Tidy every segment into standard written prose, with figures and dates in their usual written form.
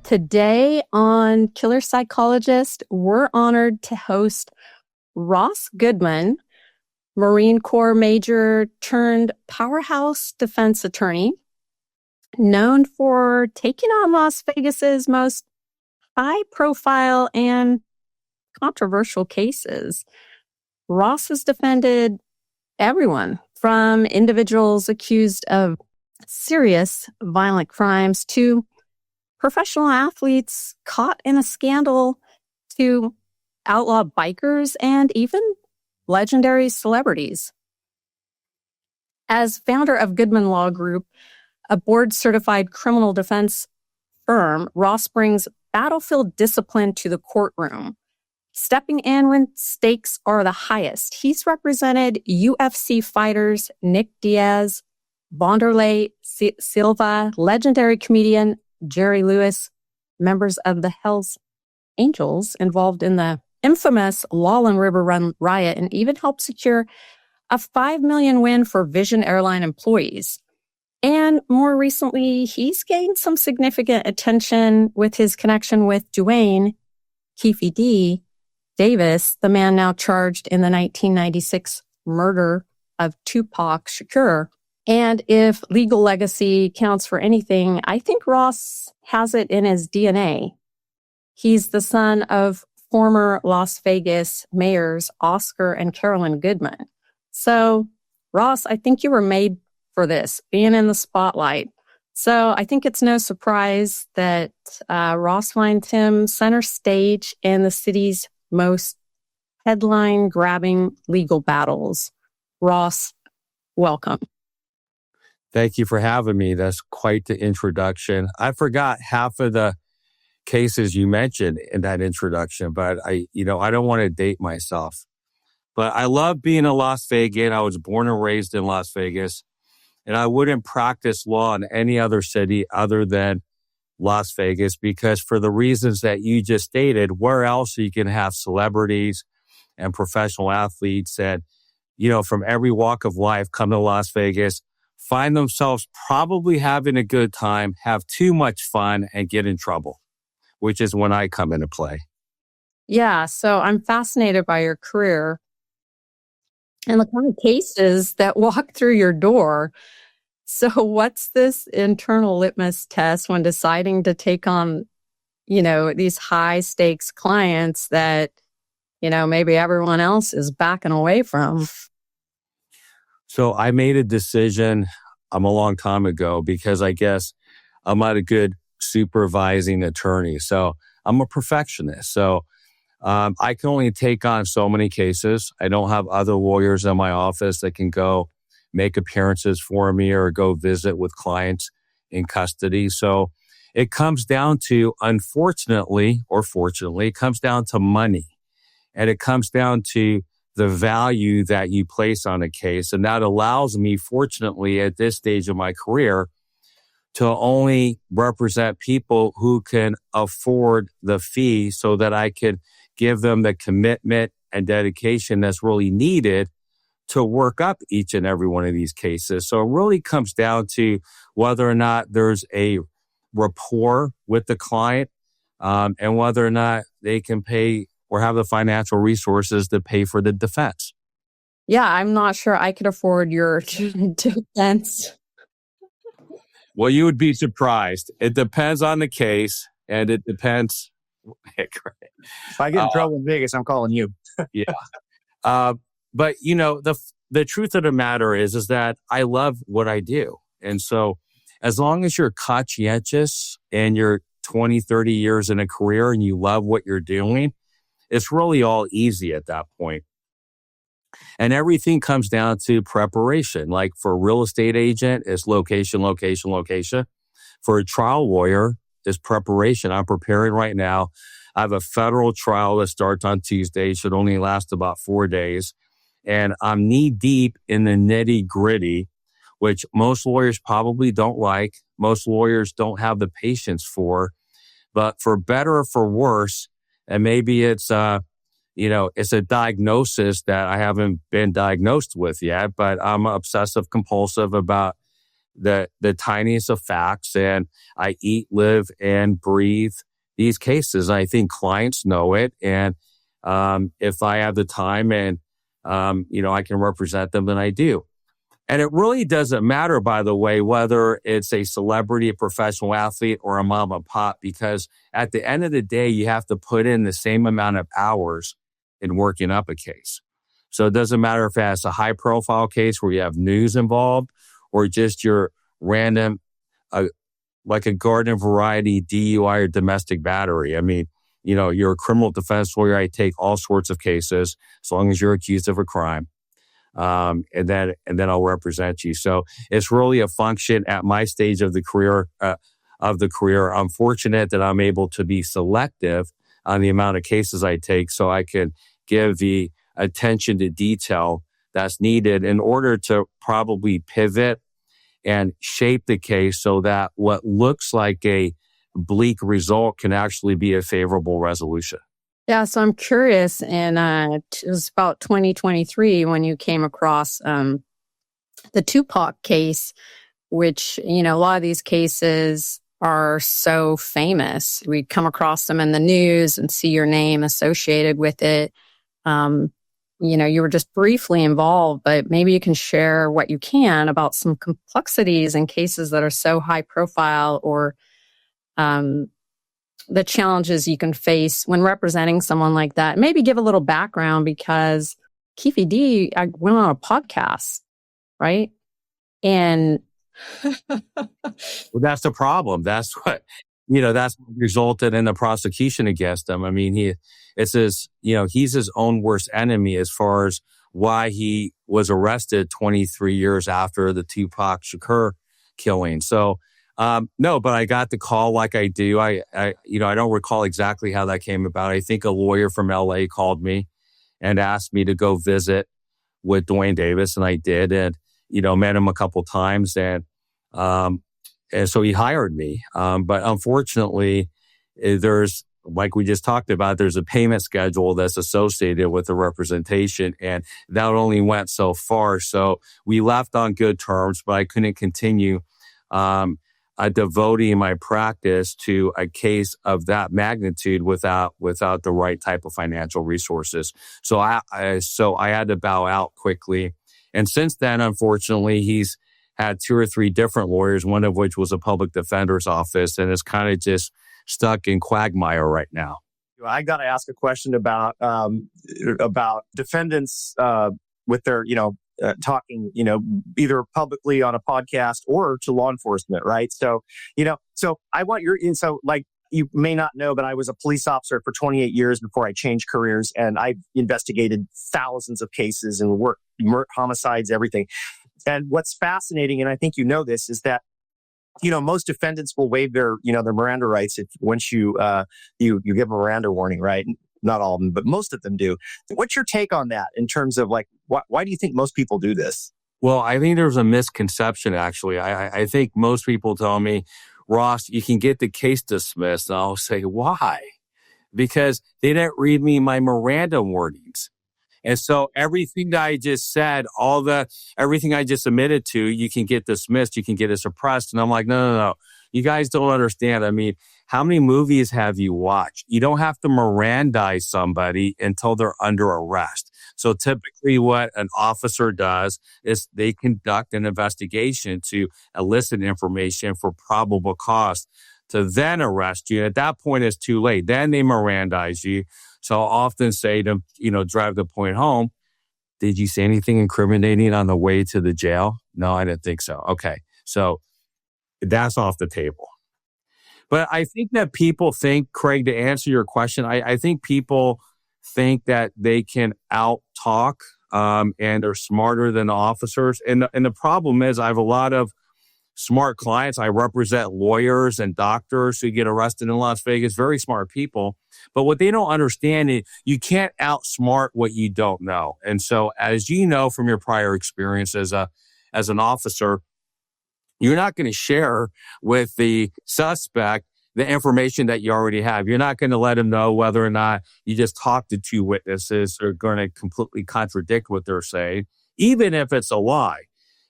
Today on Killer Psychologist, we're honored to host Ross Goodman, Marine Corps Major turned Powerhouse defense attorney, known for taking on Las Vegas's most high-profile and controversial cases. Ross has defended everyone from individuals accused of serious violent crimes to professional athletes caught in a scandal to outlaw bikers and even legendary celebrities. As founder of Goodman Law Group, a board-certified criminal defense firm, Ross brings battlefield discipline to the courtroom, stepping in when stakes are the highest. He's represented UFC fighters Nick Diaz, Wanderlei, Silva, legendary comedian Jerry Lewis, members of the Hells Angels involved in the infamous Lawlin River Run riot, and even helped secure a $5 million win for Vision Airline employees. And more recently, he's gained some significant attention with his connection with Dwayne Keefe D. Davis, the man now charged in the 1996 murder of Tupac Shakur. And if legal legacy counts for anything, I think Ross has it in his DNA. He's the son of former Las Vegas mayors Oscar and Carolyn Goodman. So, Ross, I think you were made for this, being in the spotlight. So I think it's no surprise that Ross finds him center stage in the city's most headline-grabbing legal battles. Ross, welcome. Thank you for having me. That's quite the introduction. I forgot half of the cases you mentioned in that introduction, but I don't want to date myself. But I love being a Las Vegas. I was born and raised in Las Vegas, and I wouldn't practice law in any other city other than Las Vegas because for the reasons that you just stated, where else you can have celebrities and professional athletes and, from every walk of life come to Las Vegas, find themselves probably having a good time, have too much fun, and get in trouble, which is when I come into play. Yeah, so I'm fascinated by your career and the kind of cases that walk through your door. So what's this internal litmus test when deciding to take on, these high stakes clients that, maybe everyone else is backing away from? So I made a decision a long time ago because I guess I'm not a good supervising attorney. So I'm a perfectionist. So I can only take on so many cases. I don't have other lawyers in my office that can go make appearances for me or go visit with clients in custody. So it comes down to, unfortunately or fortunately, it comes down to money. And it comes down to the value that you place on a case. And that allows me, fortunately, at this stage of my career, to only represent people who can afford the fee so that I could give them the commitment and dedication that's really needed to work up each and every one of these cases. So it really comes down to whether or not there's a rapport with the client and whether or not they can pay or have the financial resources to pay for the defense. Yeah, I'm not sure I could afford your defense. Well, you would be surprised. It depends on the case, and it depends. If I get in trouble in Vegas, I'm calling you. Yeah. But, the truth of the matter is that I love what I do. And so as long as you're conscientious and you're 20, 30 years in a career and you love what you're doing, it's really all easy at that point. And everything comes down to preparation. Like for a real estate agent, it's location, location, location. For a trial lawyer, it's preparation. I'm preparing right now. I have a federal trial that starts on Tuesday. It should only last about 4 days. And I'm knee deep in the nitty gritty, which most lawyers probably don't like. Most lawyers don't have the patience for. But for better or for worse, and maybe it's it's a diagnosis that I haven't been diagnosed with yet, but I'm obsessive compulsive about the tiniest of facts, and I eat, live, and breathe these cases. I think clients know it, and if I have the time and I can represent them, then I do. And it really doesn't matter, by the way, whether it's a celebrity, a professional athlete, or a mom and pop, because at the end of the day, you have to put in the same amount of hours in working up a case. So it doesn't matter if it's a high profile case where you have news involved or just your random, like a garden variety DUI or domestic battery. I mean, you're a criminal defense lawyer. I take all sorts of cases as long as you're accused of a crime. And then I'll represent you. So it's really a function at my stage of the career, I'm fortunate that I'm able to be selective on the amount of cases I take so I can give the attention to detail that's needed in order to probably pivot and shape the case so that what looks like a bleak result can actually be a favorable resolution. Yeah, so I'm curious, and it was about 2023 when you came across the Tupac case, which, a lot of these cases are so famous. We come across them in the news and see your name associated with it. You were just briefly involved, but maybe you can share what you can about some complexities in cases that are so high profile, or the challenges you can face when representing someone like that. Maybe give a little background, because Keefe D, I went on a podcast, right? And well, that's the problem. That's what, that's what resulted in the prosecution against him. I mean, he's his own worst enemy as far as why he was arrested 23 years after the Tupac Shakur killing. So, no, but I got the call like I do. I don't recall exactly how that came about. I think a lawyer from LA called me and asked me to go visit with Dwayne Davis, and I did, and, met him a couple times, and so he hired me. But unfortunately, there's, like we just talked about, there's a payment schedule that's associated with the representation, and that only went so far. So we left on good terms, but I couldn't continue devoting my practice to a case of that magnitude without the right type of financial resources. So I had to bow out quickly. And since then, unfortunately, he's had 2 or 3 different lawyers, one of which was a public defender's office, and is kind of just stuck in quagmire right now. I got to ask a question about defendants with their, talking, either publicly on a podcast or to law enforcement, right? So, so I want you may not know, but I was a police officer for 28 years before I changed careers, and I investigated thousands of cases and worked homicides, everything. And what's fascinating, and I think this, is that most defendants will waive their Miranda rights once you give a Miranda warning, right? Not all of them, but most of them do. What's your take on that in terms of why do you think most people do this? Well, I think there's a misconception, actually. I think most people tell me, Ross, you can get the case dismissed. And I'll say, why? Because they didn't read me my Miranda warnings. And so everything that I just said, everything I just admitted to, you can get dismissed, you can get it suppressed. And I'm like, no. You guys don't understand. I mean, how many movies have you watched? You don't have to Mirandize somebody until they're under arrest. So typically what an officer does is they conduct an investigation to elicit information for probable cause to then arrest you. At that point, it's too late. Then they Mirandize you. So I'll often say to, drive the point home, did you say anything incriminating on the way to the jail? No, I didn't think so. Okay. So that's off the table. But I think that people think, Craig, to answer your question, I think people think that they can out-talk and are smarter than officers. And the problem is I have a lot of smart clients. I represent lawyers and doctors who get arrested in Las Vegas, very smart people. But what they don't understand is you can't outsmart what you don't know. And so as you know from your prior experience as an officer, you're not going to share with the suspect the information that you already have. You're not going to let them know whether or not you just talked to 2 witnesses are going to completely contradict what they're saying, even if it's a lie.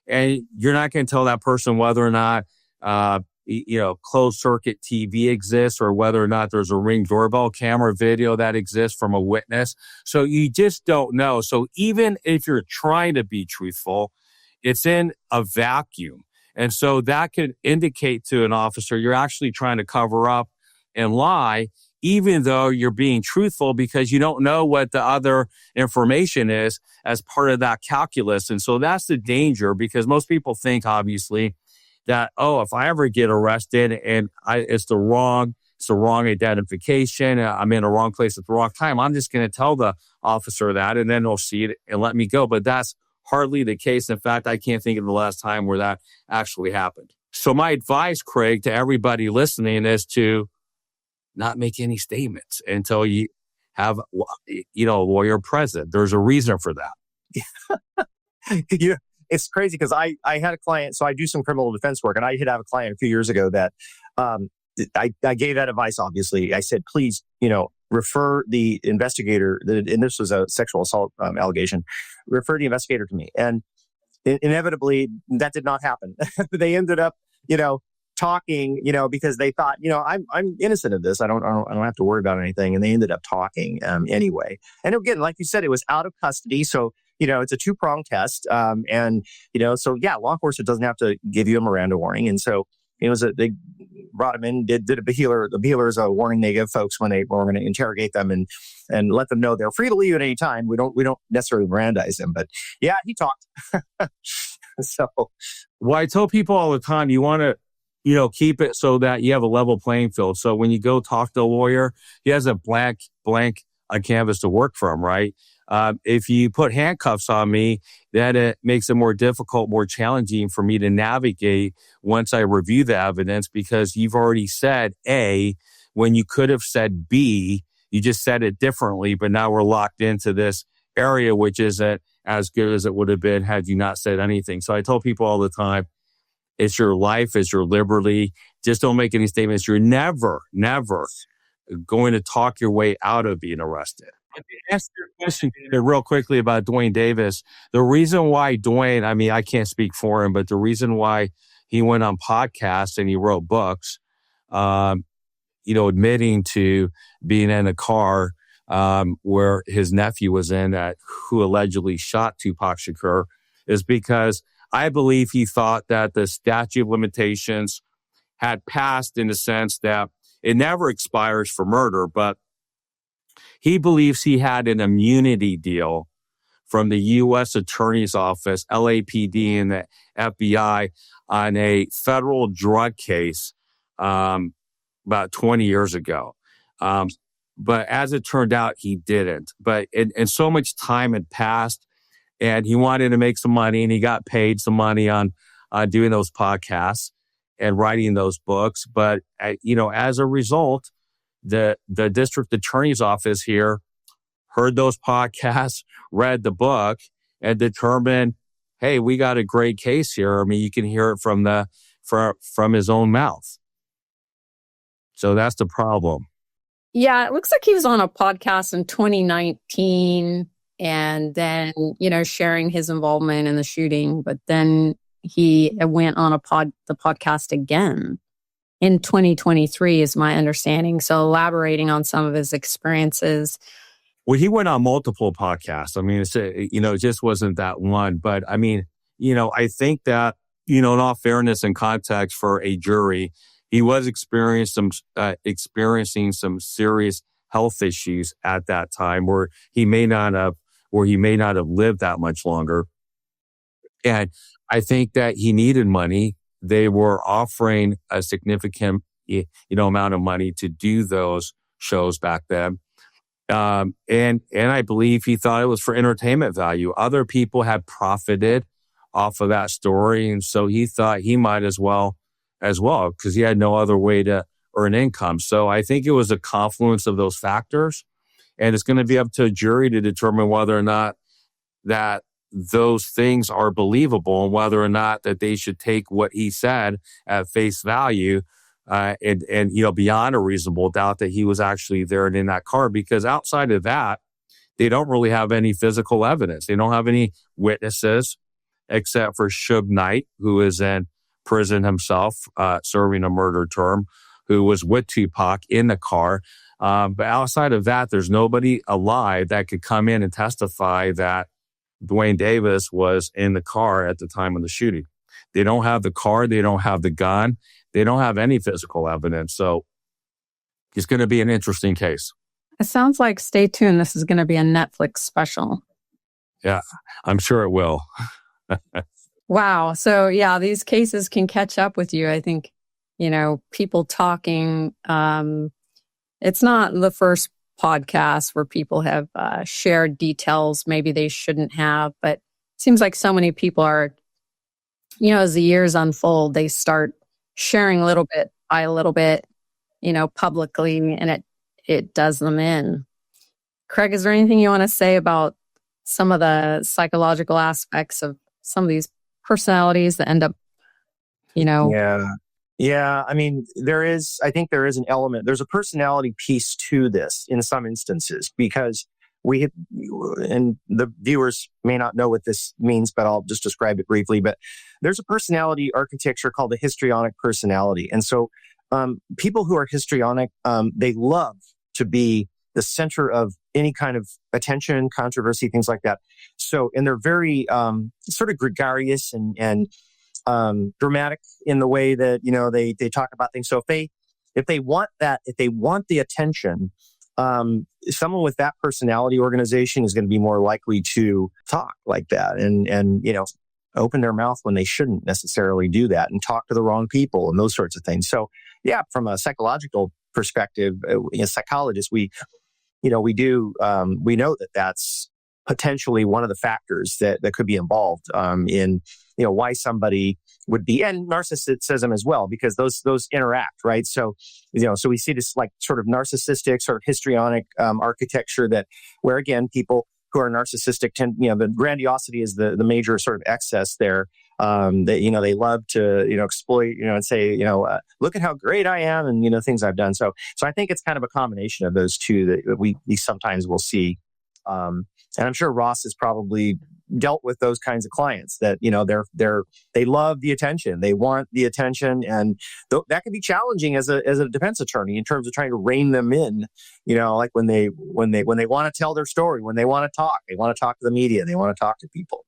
and you're not going to tell that person whether or not, closed circuit TV exists or whether or not there's a Ring doorbell camera video that exists from a witness. So you just don't know. So even if you're trying to be truthful, it's in a vacuum. And so that could indicate to an officer you're actually trying to cover up and lie, even though you're being truthful, because you don't know what the other information is as part of that calculus. And so that's the danger, because most people think, obviously, that, if I ever get arrested and it's the wrong identification, I'm in the wrong place at the wrong time, I'm just going to tell the officer that, and then they'll see it and let me go. But that's hardly the case. In fact, I can't think of the last time where that actually happened. So my advice, Craig, to everybody listening is to not make any statements until you have, a lawyer present. There's a reason for that. It's crazy because I had a client, so I do some criminal defense work, and I did have a client a few years ago that I gave that advice, obviously. I said, please, refer the investigator, and this was a sexual assault allegation, refer the investigator to me. And inevitably, that did not happen. They ended up, talking, because they thought, I'm innocent of this. I don't have to worry about anything. And they ended up talking anyway. And again, like you said, it was out of custody. So, it's a 2-pronged test. Law enforcement doesn't have to give you a Miranda warning. And so they brought him in, did a behealer. The behealer is a warning they give folks when we're going to interrogate them and let them know they're free to leave at any time. We don't necessarily Mirandize them, but yeah, he talked. So, well, I tell people all the time, you want to, keep it so that you have a level playing field. So when you go talk to a lawyer, he has a blank canvas to work from, right? If you put handcuffs on me, then it makes it more difficult, more challenging for me to navigate once I review the evidence, because you've already said A when you could have said B. You just said it differently, but now we're locked into this area, which isn't as good as it would have been had you not said anything. So I tell people all the time, it's your life, it's your liberty. Just don't make any statements. You're never going to talk your way out of being arrested. To answer your question real quickly about Dwayne Davis, the reason why Dwayne, I can't speak for him, but the reason why he went on podcasts and he wrote books, admitting to being in a car where his nephew was in, who allegedly shot Tupac Shakur, is because I believe he thought that the statute of limitations had passed, in the sense that it never expires for murder, but he believes he had an immunity deal from the U.S. Attorney's Office, LAPD, and the FBI on a federal drug case about 20 years ago. But as it turned out, he didn't. But and so much time had passed, and he wanted to make some money, and he got paid some money on doing those podcasts and writing those books. But, as a result, the district attorney's office here heard those podcasts, read the book, and determined, hey, we got a great case here. You can hear it from his own mouth. So that's the problem. Yeah, it looks like he was on a podcast in 2019 and then, sharing his involvement in the shooting. But then he went on the podcast again in 2023 is my understanding. So elaborating on some of his experiences. Well, he went on multiple podcasts. It just wasn't that one. But I think that, in all fairness and context for a jury, he was experiencing some serious health issues at that time where he may not have lived that much longer. And I think that he needed money. They were offering a significant, amount of money to do those shows back then. And I believe he thought it was for entertainment value. Other people had profited off of that story. And so he thought he might as well, because he had no other way to earn income. So I think it was a confluence of those factors. And it's going to be up to a jury to determine whether or not that those things are believable and whether or not that they should take what he said at face value and beyond a reasonable doubt that he was actually there and in that car. Because outside of that, they don't really have any physical evidence. They don't have any witnesses. except for Suge Knight, who is in prison himself, serving a murder term, who was with Tupac in the car. But outside of that, there's nobody alive that could come in and testify that Dwayne Davis was in the car at the time of the shooting. They don't have the car. They don't have the gun. They don't have any physical evidence. So it's going to be an interesting case. It sounds like, stay tuned, this is going to be a Netflix special. Yeah, I'm sure it will. Wow. So yeah, these cases can catch up with you. I think, people talking, it's not the first podcast where people have shared details maybe they shouldn't have, but it seems like so many people are, as the years unfold, they start sharing a little bit by a little bit, publicly, and it does them in. Craig, is there anything you want to say about some of the psychological aspects of some of these personalities that end up, Yeah. I mean, I think there is an element, there's a personality piece to this in some instances, because and the viewers may not know what this means, but I'll just describe it briefly. But there's a personality architecture called the histrionic personality. And so people who are histrionic, they love to be the center of any kind of attention, controversy, things like that. So, and they're very sort of gregarious and dramatic in the way that, they talk about things. So if they want the attention, someone with that personality organization is going to be more likely to talk like that and open their mouth when they shouldn't necessarily do that, and talk to the wrong people and those sorts of things. So yeah, from a psychological perspective, as psychologists, we know that that's potentially one of the factors that could be involved in why somebody would be, and narcissism as well, because those interact, right? So so we see this like sort of narcissistic, sort of histrionic architecture where again, people who are narcissistic tend, the grandiosity is the major sort of excess there. They love to exploit, and say, look at how great I am, and things I've done. So I think it's kind of a combination of those two that we sometimes will see. And I'm sure Ross has probably dealt with those kinds of clients that, they love the attention. They want the attention. And that can be challenging as a defense attorney in terms of trying to rein them in, like when they want to tell their story, when they want to talk to the media, they want to talk to people.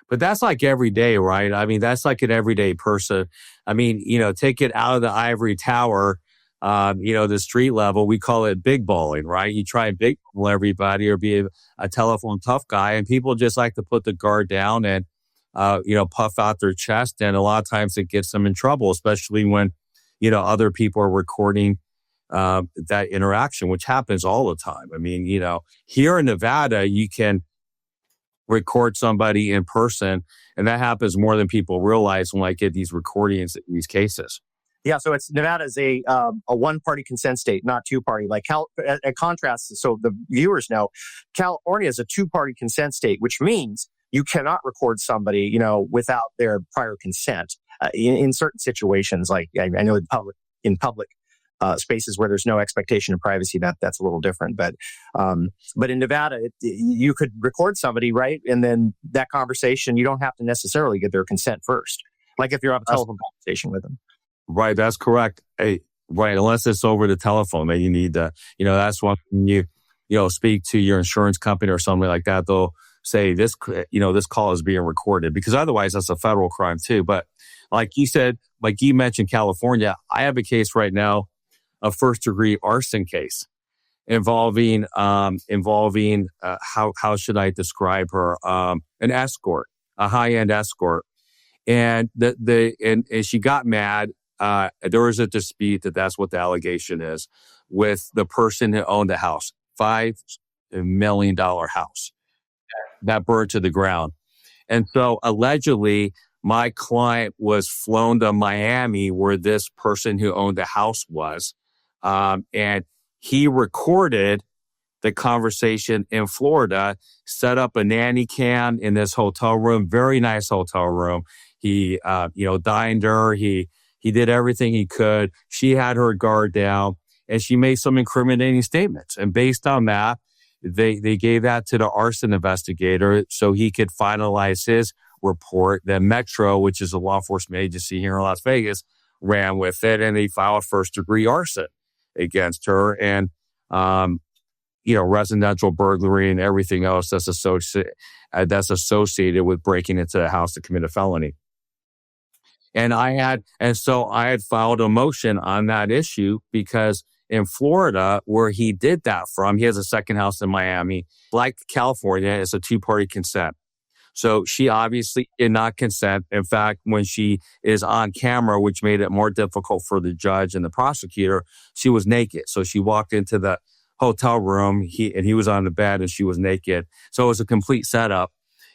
But that's like every day, right? I mean, that's like an everyday person. I mean, take it out of the ivory tower, the street level, we call it big balling, right? You try and big ball everybody or be a telephone tough guy, and people just like to put the guard down and, puff out their chest. And a lot of times it gets them in trouble, especially when, other people are recording that interaction, which happens all the time. I mean, here in Nevada, you can record somebody in person, and that happens more than people realize when I get these recordings in these cases. Yeah, so Nevada is a one-party consent state, not two-party. Like a contrast, so the viewers know, California is a two-party consent state, which means you cannot record somebody, without their prior consent. In certain situations, like I know in public spaces where there's no expectation of privacy, that's a little different. But in Nevada, you could record somebody, right, and then that conversation, you don't have to necessarily get their consent first. Like if you're on a telephone conversation with them. Right, that's correct. Right, unless it's over the telephone, then you need to, that's when you speak to your insurance company or something like that. They'll say this call is being recorded, because otherwise that's a federal crime too. But like you said, like you mentioned California, I have a case right now, a first degree arson case involving how should I describe her? An escort, a high end escort, and and she got mad. There was a dispute that's what the allegation is with the person who owned the house, $5 million house that burned to the ground. And so allegedly my client was flown to Miami where this person who owned the house was. And he recorded the conversation in Florida, set up a nanny cam in this hotel room, very nice hotel room. He, dined her. He did everything he could. She had her guard down, and she made some incriminating statements. And based on that, they gave that to the arson investigator so he could finalize his report. Then Metro, which is a law enforcement agency here in Las Vegas, ran with it, and they filed first-degree arson against her, and residential burglary and everything else that's associated with breaking into the house to commit a felony. So I had filed a motion on that issue because in Florida, where he did that from, he has a second house in Miami. Like California, it's a two-party consent. So she obviously did not consent. In fact, when she is on camera, which made it more difficult for the judge and the prosecutor, she was naked. So she walked into the hotel room, he was on the bed and she was naked. So it was a complete setup.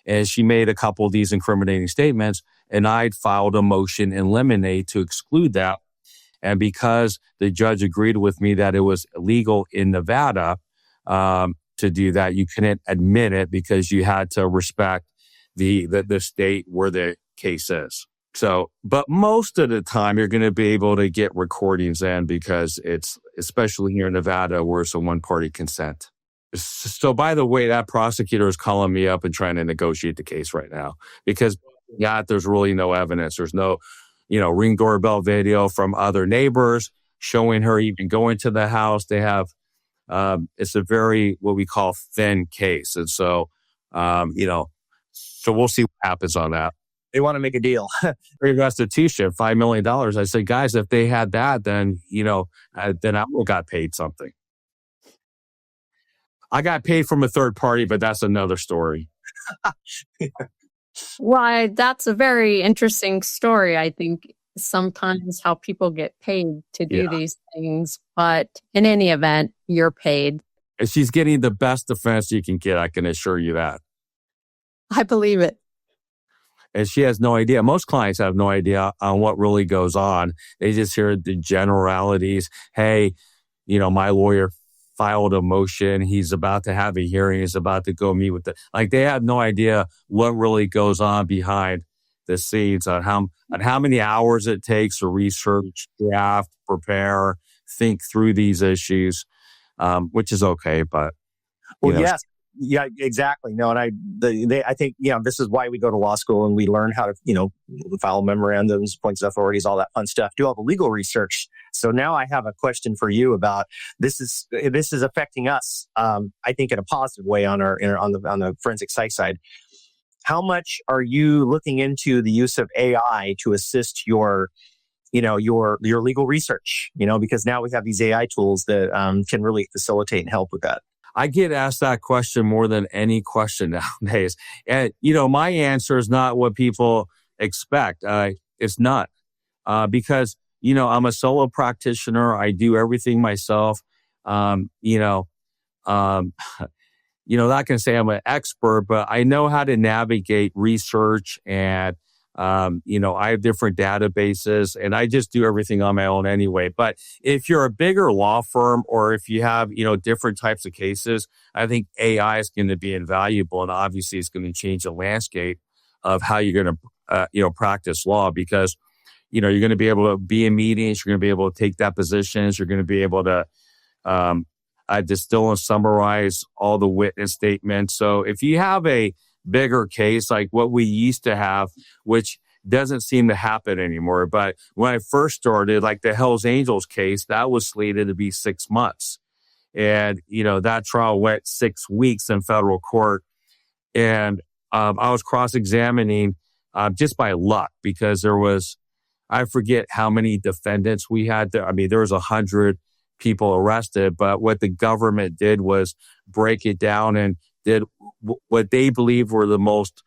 And she made a couple of these incriminating statements, and I'd filed a motion in limine to exclude that. And because the judge agreed with me that it was illegal in Nevada to do that, you couldn't admit it because you had to respect the state where the case is. So, but most of the time you're going to be able to get recordings in because it's, especially here in Nevada, where it's a one-party consent. So, by the way, that prosecutor is calling me up and trying to negotiate the case right now because, there's really no evidence. There's no, Ring doorbell video from other neighbors showing her even going to the house. They have, it's a very, what we call thin case. And so, so we'll see what happens on that. They want to make a deal. Restitution, $5 million. I said, guys, if they had that, then, then I would have got paid something. I got paid from a third party, but that's another story. Why, that's a very interesting story. I think sometimes how people get paid to do these things, but in any event, you're paid. And she's getting the best defense you can get. I can assure you that. I believe it. And she has no idea. Most clients have no idea on what really goes on. They just hear the generalities. Hey, my lawyer filed a motion. He's about to have a hearing. He's about to go meet with they have no idea what really goes on behind the scenes on how many hours it takes to research, draft, prepare, think through these issues, which is okay. But yes. Yeah, exactly. No, and I think, this is why we go to law school and we learn how to, file memorandums, points of authorities, all that fun stuff, do all the legal research. So now I have a question for you about this is affecting us, I think in a positive way on the forensic psych side. How much are you looking into the use of AI to assist your legal research? Because now we have these AI tools that can really facilitate and help with that. I get asked that question more than any question nowadays. And, my answer is not what people expect. It's not. Because, I'm a solo practitioner. I do everything myself. Not going to say I'm an expert, but I know how to navigate research and I have different databases and I just do everything on my own anyway. But if you're a bigger law firm or if you have, different types of cases, I think AI is going to be invaluable. And obviously it's going to change the landscape of how you're going to, practice law because, you're going to be able to be in meetings. You're going to be able to take depositions. You're going to be able to, distill and summarize all the witness statements. So if you have a bigger case like what we used to have, which doesn't seem to happen anymore. But when I first started, like the Hells Angels case, that was slated to be 6 months. And, that trial went 6 weeks in federal court. And I was cross-examining just by luck because there was, I forget how many defendants we had there. I mean, there was 100 people arrested, but what the government did was break it down and did what they believe were the most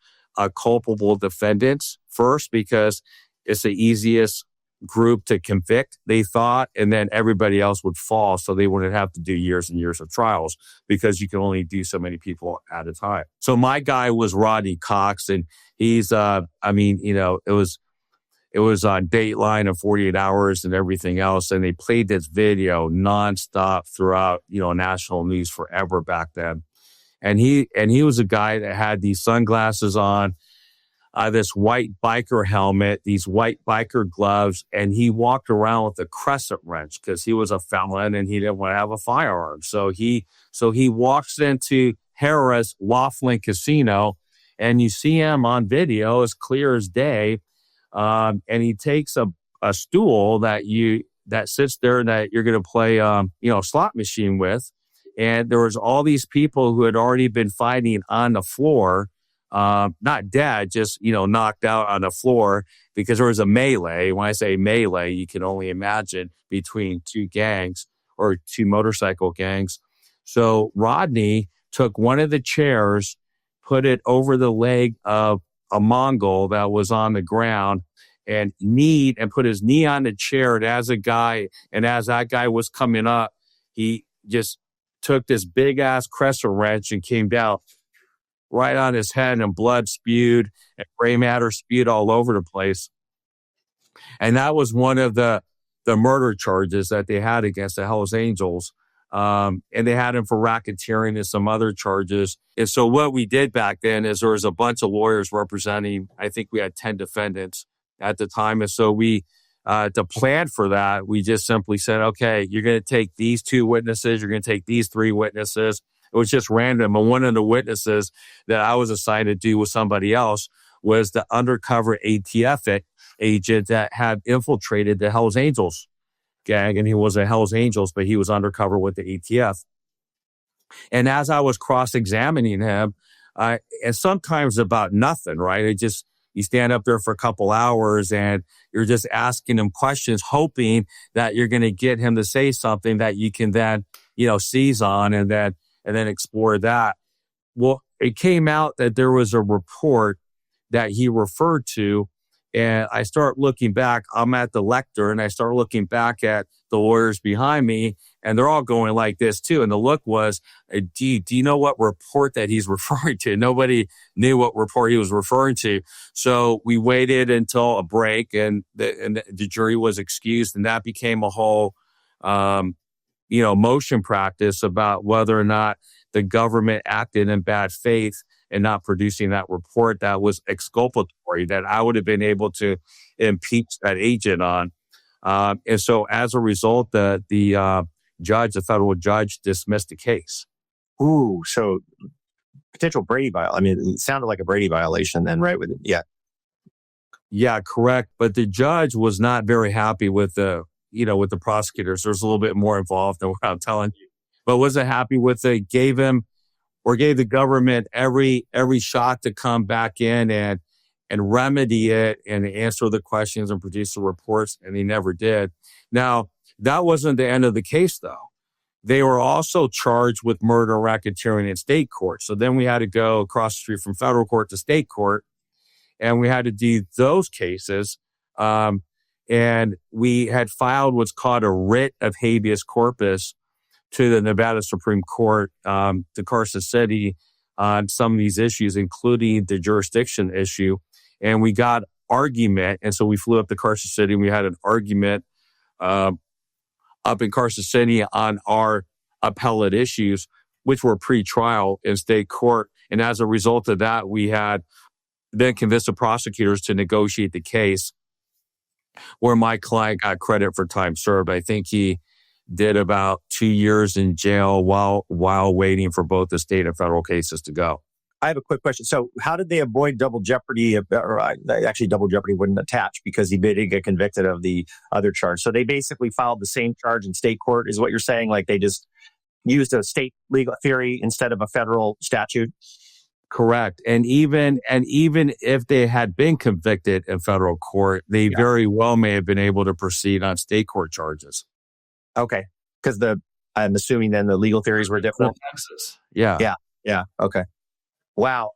culpable defendants first because it's the easiest group to convict, they thought, and then everybody else would fall so they wouldn't have to do years and years of trials because you can only do so many people at a time. So my guy was Rodney Cox, and he's, it was on Dateline and 48 Hours and everything else, and they played this video nonstop throughout, national news forever back then. And he was a guy that had these sunglasses on, this white biker helmet, these white biker gloves, and he walked around with a crescent wrench because he was a felon and he didn't want to have a firearm. So he walks into Harrah's Laughlin Casino And you see him on video as clear as day. And he takes a stool that sits there that you're going to play, slot machine with. And there was all these people who had already been fighting on the floor, not dead, just, knocked out on the floor because there was a melee. When I say melee, you can only imagine between two gangs or two motorcycle gangs. So Rodney took one of the chairs, put it over the leg of a Mongol that was on the ground and put his knee on the chair. And as that guy was coming up, he just took this big ass crescent wrench and came down right on his head, and blood spewed and gray matter spewed all over the place. And that was one of the murder charges that they had against the Hells Angels. And they had him for racketeering and some other charges. And so what we did back then is there was a bunch of lawyers representing, I think we had 10 defendants at the time. And so we, to plan for that, we just simply said, okay, you're going to take these 2 witnesses. You're going to take these 3 witnesses. It was just random. And one of the witnesses that I was assigned to do with somebody else was the undercover ATF agent that had infiltrated the Hells Angels gang. And he was a Hells Angels, but he was undercover with the ATF. And as I was cross-examining him, and sometimes about nothing, right? You stand up there for a couple hours and you're just asking him questions, hoping that you're going to get him to say something that you can then, seize on and then explore that. Well, it came out that there was a report that he referred to, and I start looking back. I'm at the lectern, and I start looking back at the lawyers behind me, and they're all going like this too. And the look was, do you know what report that he's referring to? Nobody knew what report he was referring to. So we waited until a break, and the jury was excused, and that became a whole, motion practice about whether or not the government acted in bad faith and not producing that report that was exculpatory, that I would have been able to impeach that agent on. And so as a result, the federal judge dismissed the case. Ooh, so potential Brady violation. I mean, it sounded like a Brady violation then, right? With it. Yeah. Yeah, correct. But the judge was not very happy with the prosecutors. There's a little bit more involved than what I'm telling you, but wasn't happy with it. Gave the government every shot to come back in and remedy it and answer the questions and produce the reports, and he never did. Now, that wasn't the end of the case, though. They were also charged with murder, racketeering in state court. So then we had to go across the street from federal court to state court, and we had to do those cases. And we had filed what's called a writ of habeas corpus to the Nevada Supreme Court, to Carson City, on some of these issues, including the jurisdiction issue. And we got argument. And so we flew up to Carson City, and we had an argument up in Carson City on our appellate issues, which were pre-trial in state court. And as a result of that, we had then convinced the prosecutors to negotiate the case, where my client got credit for time served. I think he did about 2 years in jail while waiting for both the state and federal cases to go. I have a quick question. So how did they avoid double jeopardy? Actually, double jeopardy wouldn't attach because he didn't get convicted of the other charge. So they basically filed the same charge in state court, is what you're saying? Like they just used a state legal theory instead of a federal statute? Correct. And even if they had been convicted in federal court, they very well may have been able to proceed on state court charges. Okay. Because I'm assuming then the legal theories were different. Texas. Yeah. Okay. Wow.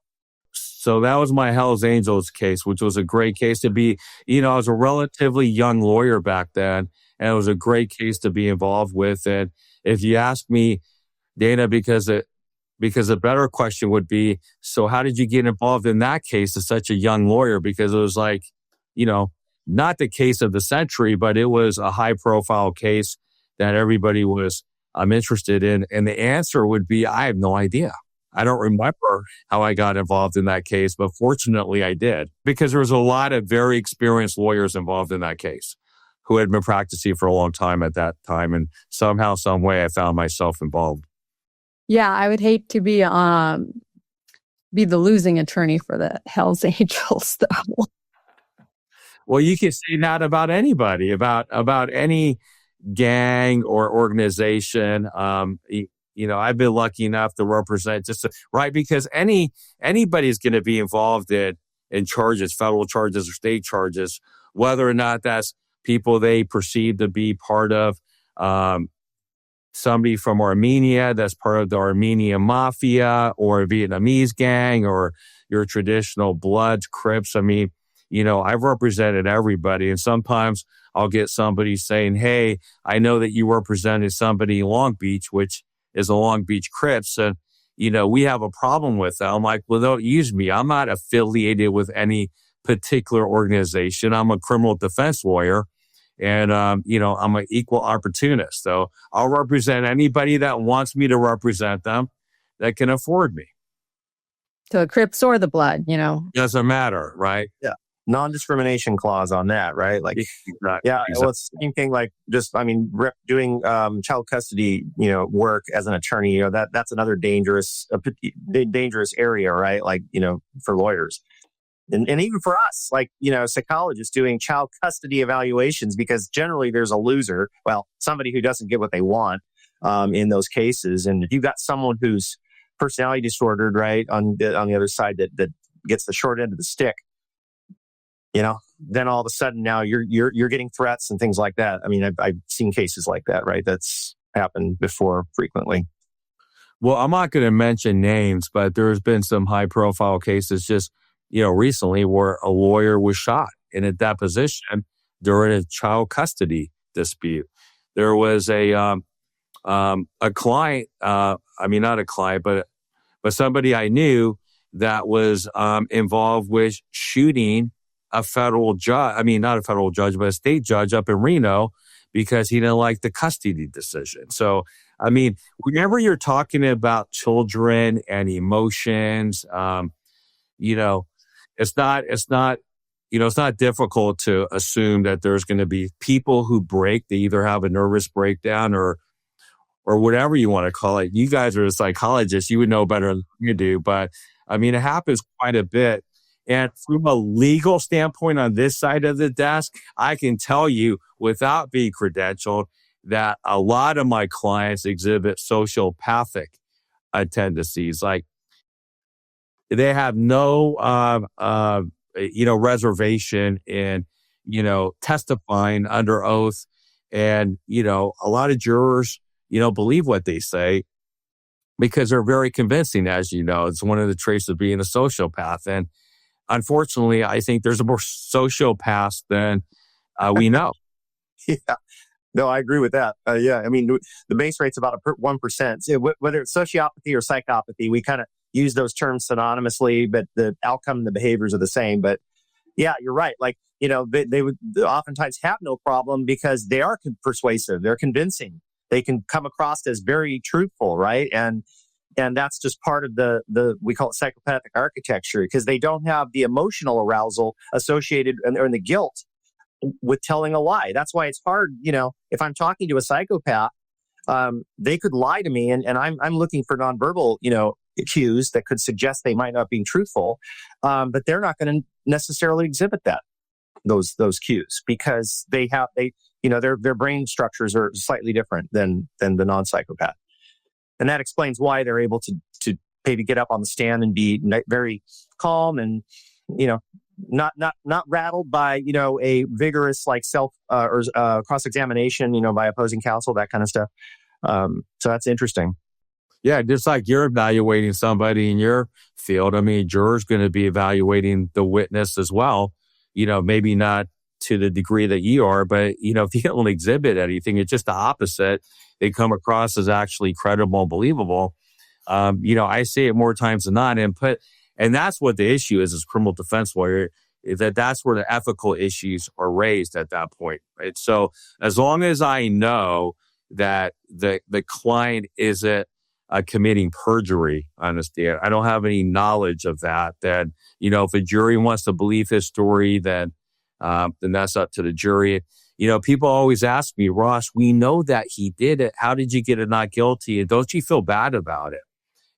So that was my Hells Angels case, which was a great case to be, I was a relatively young lawyer back then, and it was a great case to be involved with. And if you ask me, Dana, because a better question would be, so how did you get involved in that case as such a young lawyer? Because it was like, not the case of the century, but it was a high profile case that everybody was interested in. And the answer would be, I have no idea. I don't remember how I got involved in that case, but fortunately I did, because there was a lot of very experienced lawyers involved in that case who had been practicing for a long time at that time. And somehow, some way I found myself involved. Yeah, I would hate to be be the losing attorney for the Hells Angels, though. Well, you can say that about anybody, about any gang or organization. I've been lucky enough to represent right, because anybody's going to be involved in charges, federal charges or state charges, whether or not that's people they perceive to be part of somebody from Armenia that's part of the Armenian mafia or a Vietnamese gang or your traditional Bloods, Crips. I mean, I've represented everybody. And sometimes I'll get somebody saying, hey, I know that you represented somebody in Long Beach, which is a Long Beach Crips. And, we have a problem with that. I'm like, well, don't use me. I'm not affiliated with any particular organization. I'm a criminal defense lawyer. And, I'm an equal opportunist. So I'll represent anybody that wants me to represent them that can afford me. So the Crips or the Blood, Doesn't matter, right? Yeah. Non-discrimination clause on that, right? Like, exactly. Yeah, well, it's the same thing. Like, doing child custody, work as an attorney, that's another dangerous area, right? Like, for lawyers. And even for us, like, psychologists doing child custody evaluations, because generally there's a loser. Well, somebody who doesn't get what they want in those cases. And if you've got someone who's personality disordered, right, on the other side that gets the short end of the stick, then all of a sudden now you're getting threats and things like that. I mean, I've seen cases like that, right? That's happened before frequently. Well, I'm not going to mention names, but there's been some high profile cases just recently where a lawyer was shot in a deposition during a child custody dispute. There was a client, not a client, but somebody I knew that was involved with shooting a federal judge, not a federal judge, but a state judge up in Reno because he didn't like the custody decision. So, whenever you're talking about children and emotions, it's not difficult to assume that there's going to be people who break. They either have a nervous breakdown or whatever you want to call it. You guys are psychologists. You would know better than you do. But it happens quite a bit. And from a legal standpoint on this side of the desk, I can tell you without being credentialed that a lot of my clients exhibit sociopathic tendencies. Like, they have no, reservation in, testifying under oath. And, a lot of jurors, believe what they say because they're very convincing, as you know. It's one of the traits of being a sociopath. And unfortunately, I think there's more sociopaths than we know. Yeah. No, I agree with that. The base rate's about 1%. Whether it's sociopathy or psychopathy, we kind of use those terms synonymously, but the outcome and the behaviors are the same. But yeah, you're right. Like, they would oftentimes have no problem because they are persuasive. They're convincing. They can come across as very truthful, right? And that's just part of the we call it psychopathic architecture, because they don't have the emotional arousal associated or the guilt with telling a lie. That's why it's hard. If I'm talking to a psychopath, they could lie to me, and I'm looking for nonverbal, cues that could suggest they might not be truthful, but they're not going to necessarily exhibit those cues because their brain structures are slightly different than the non-psychopath. And that explains why they're able to maybe get up on the stand and be very calm and, not rattled by, a vigorous like cross-examination, by opposing counsel, that kind of stuff. So that's interesting. Yeah, just like you're evaluating somebody in your field, jurors going to be evaluating the witness as well. Maybe not to the degree that you are, but, if you don't exhibit anything, it's just the opposite. They come across as actually credible and believable. I see it more times than not. And that's what the issue is as criminal defense lawyer, is that's where the ethical issues are raised at that point, right? So as long as I know that the client isn't committing perjury on the stand, I don't have any knowledge of that, then, if a jury wants to believe his story, then that's up to the jury. People always ask me, Ross, we know that he did it. How did you get it not guilty? And don't you feel bad about it?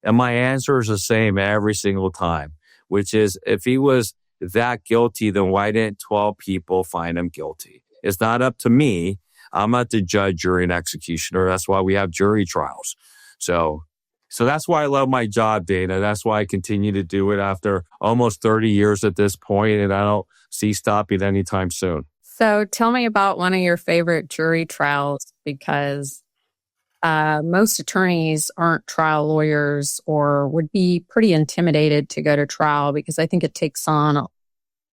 And my answer is the same every single time, which is if he was that guilty, then why didn't 12 people find him guilty? It's not up to me. I'm not the judge, jury, and executioner. That's why we have jury trials. So that's why I love my job, Dana. That's why I continue to do it after almost 30 years at this point, and I don't see stopping anytime soon. So tell me about one of your favorite jury trials, because most attorneys aren't trial lawyers or would be pretty intimidated to go to trial, because I think it takes on a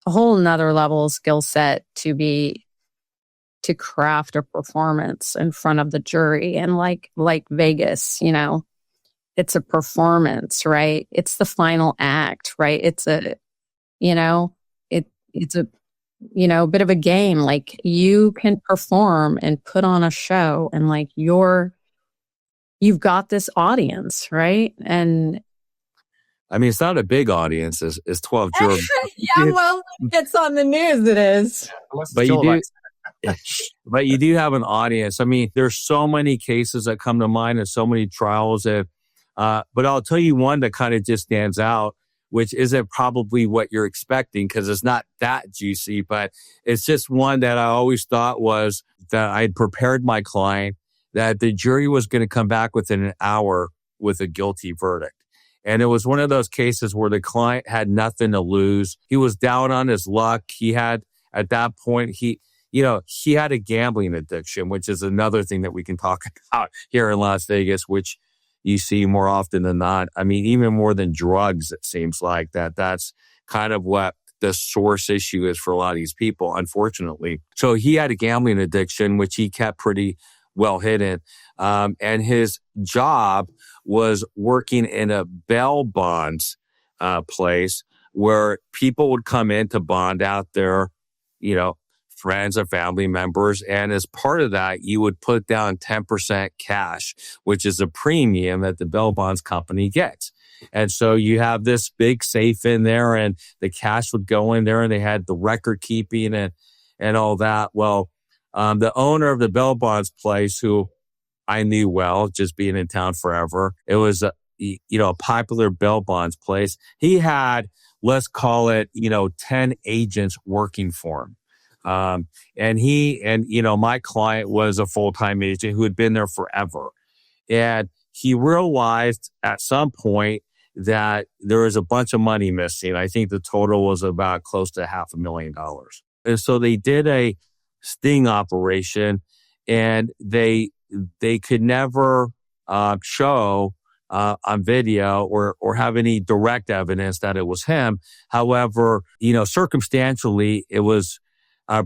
whole nother level of skill set to craft a performance in front of the jury. And like Vegas, it's a performance, right? It's the final act, right? It's a bit of a game. Like, you can perform and put on a show, and like you've got this audience, right? And I mean, it's not a big audience. It's 12 jurors. yeah, well, it's on the news. It is. But you do have an audience. I mean, there's so many cases that come to mind and so many trials that, but I'll tell you one that kind of just stands out, which isn't probably what you're expecting because it's not that juicy, but it's just one that I always thought was that I'd prepared my client that the jury was going to come back within an hour with a guilty verdict. And it was one of those cases where the client had nothing to lose. He was down on his luck. He had, at that point, he had a gambling addiction, which is another thing that we can talk about here in Las Vegas, which you see more often than not. I mean, even more than drugs, it seems like that's kind of what the source issue is for a lot of these people, unfortunately. So he had a gambling addiction, which he kept pretty well hidden. And his job was working in a bail bonds place where people would come in to bond out their, friends or family members. And as part of that, you would put down 10% cash, which is a premium that the bail bonds company gets. And so you have this big safe in there and the cash would go in there and they had the record keeping and all that. Well, the owner of the bail bonds place, who I knew well, just being in town forever, it was a popular bail bonds place. He had, let's call it, 10 agents working for him. And my client was a full-time agent who had been there forever. And he realized at some point that there was a bunch of money missing. I think the total was about close to $500,000. And so they did a sting operation, and they could never show on video or have any direct evidence that it was him. However, circumstantially, it was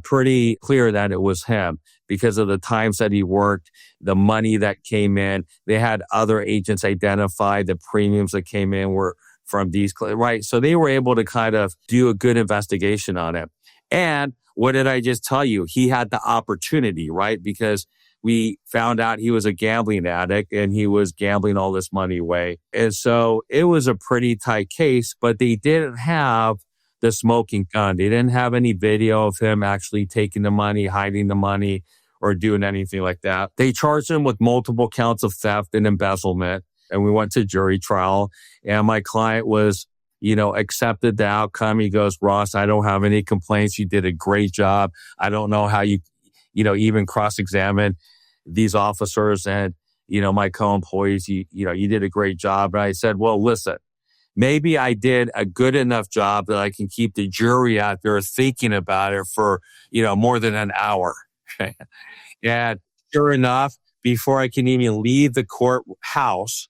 pretty clear that it was him because of the times that he worked, the money that came in. They had other agents identify the premiums that came in were from these, right? So they were able to kind of do a good investigation on it. And what did I just tell you? He had the opportunity, right? Because we found out he was a gambling addict and he was gambling all this money away. And so it was a pretty tight case, but they didn't have the smoking gun. They didn't have any video of him actually taking the money, hiding the money, or doing anything like that. They charged him with multiple counts of theft and embezzlement. And we went to jury trial, and my client was, accepted the outcome. He goes, "Ross, I don't have any complaints. You did a great job. I don't know how you even cross-examine these officers and, my co-employees. You did a great job." And I said, "Well, listen, maybe I did a good enough job that I can keep the jury out there thinking about it for, more than an hour." And sure enough, before I can even leave the courthouse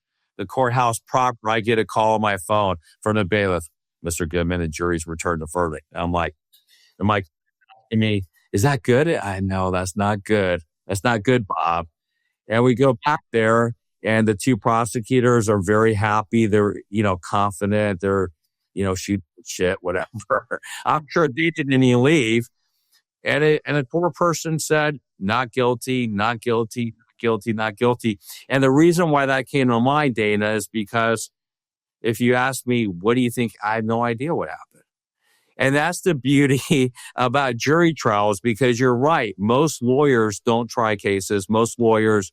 proper, I get a call on my phone from the bailiff. "Mr. Goodman, the jury's returned the verdict." I'm like, "Is that good?" "I know, that's not good. That's not good, Bob." And we go back there, and the two prosecutors are very happy. They're, confident. They're, shoot shit, whatever. I'm sure they didn't even leave. And a poor person said, "Not guilty, not guilty, not guilty, not guilty." And the reason why that came to mind, Dana, is because if you ask me, what do you think? I have no idea what happened. And that's the beauty about jury trials, because you're right. Most lawyers don't try cases. Most lawyers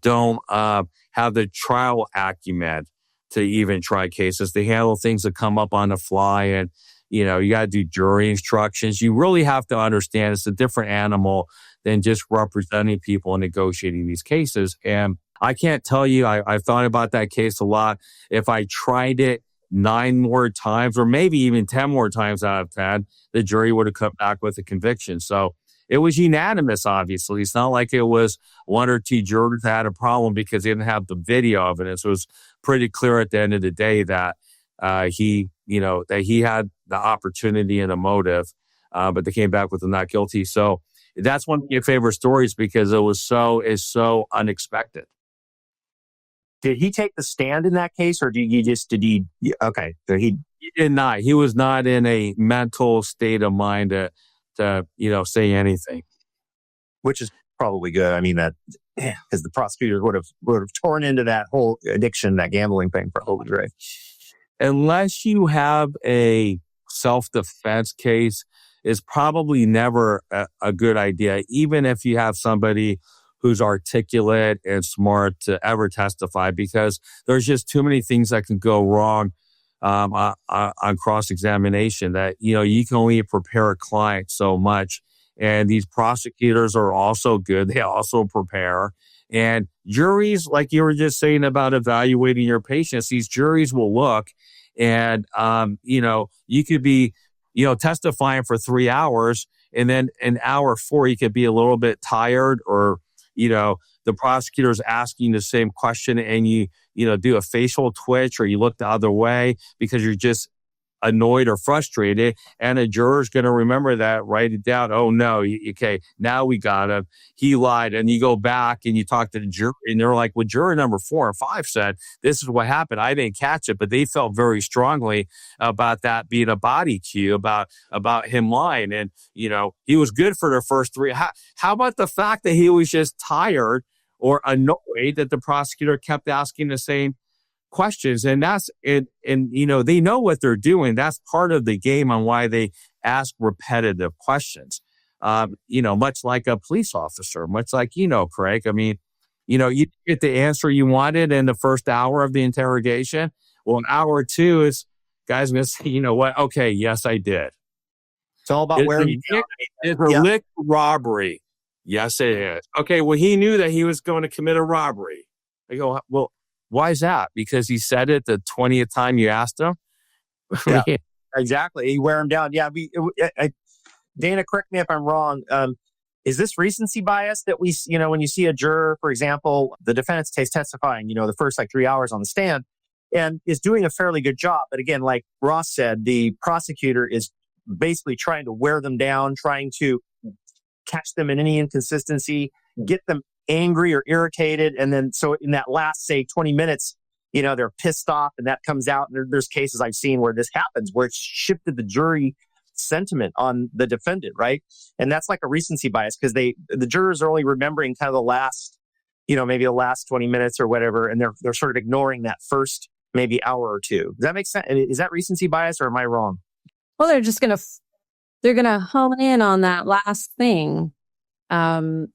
don't have the trial acumen to even try cases. They handle things that come up on the fly, and you got to do jury instructions. You really have to understand it's a different animal than just representing people and negotiating these cases. And I can't tell you, I've thought about that case a lot. If I tried it 9 more times, or maybe even 10 more times out of 10, the jury would have come back with a conviction. So it was unanimous, obviously. It's not like it was 1 or 2 jurors that had a problem because they didn't have the video evidence. It was pretty clear at the end of the day that he had the opportunity and a motive, but they came back with a not guilty. So that's one of your favorite stories because it's so unexpected. Did he take the stand in that case, or he did not. He was not in a mental state of mind to say anything, which is probably good. I mean, that because the prosecutors would have torn into that whole addiction, that gambling thing, probably, right? Unless you have a self-defense case, it's probably never a good idea, even if you have somebody who's articulate and smart to ever testify, because there's just too many things that can go wrong on cross-examination that, you can only prepare a client so much. And these prosecutors are also good. They also prepare. And juries, like you were just saying about evaluating your patients, these juries will look and, you could be, testifying for 3 hours, and then an hour 4, you could be a little bit tired, or, the prosecutor's asking the same question and you do a facial twitch or you look the other way because you're just annoyed or frustrated, and a juror's going to remember that, write it down. Oh no, okay, now we got him. He lied. And you go back and you talk to the juror, and they're like, well, juror number 4 or 5 said, this is what happened. I didn't catch it, but they felt very strongly about that being a body cue, about him lying. And, he was good for the first 3. How about the fact that he was just tired or annoyed that the prosecutor kept asking the same questions? And that's it. And, they know what they're doing. That's part of the game on why they ask repetitive questions. Much like a police officer, much like, Craig, I mean, you get the answer you wanted in the first hour of the interrogation. Well, an hour 2 is, guys, going to say, you know what? Okay, yes, I did. It's all about where you go. It's a lick robbery. Yes, it is. Okay, well, he knew that he was going to commit a robbery. I go, well, why is that? Because he said it the 20th time you asked him? Yeah, exactly. You wear him down. Yeah, Dana, correct me if I'm wrong. Is this recency bias that we, when you see a juror, for example, the defendant's testifying, the first 3 hours on the stand, and is doing a fairly good job. But again, like Ross said, the prosecutor is basically trying to wear them down, trying to catch them in any inconsistency, get them angry or irritated. And then, so in that last, say, 20 minutes, they're pissed off, and that comes out. And there's cases I've seen where this happens, where it's shifted the jury sentiment on the defendant, right? And that's like a recency bias, because the jurors are only remembering kind of the last, maybe the last 20 minutes or whatever, and they're sort of ignoring that first maybe hour or 2. Does that make sense? Is that recency bias, or am I wrong? Well, they're gonna hone in on that last thing, and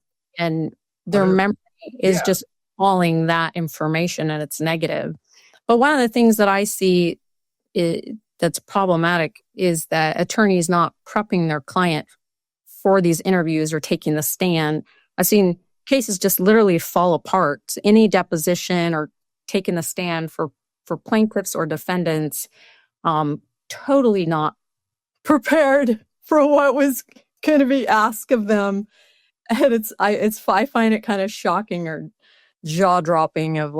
their memory is just calling that information, and it's negative. But one of the things that I see that's problematic is that attorneys not prepping their client for these interviews or taking the stand. I've seen cases just literally fall apart. Any deposition or taking the stand for plaintiffs or defendants, totally not prepared for what was going to be asked of them. And I find it kind of shocking or jaw-dropping of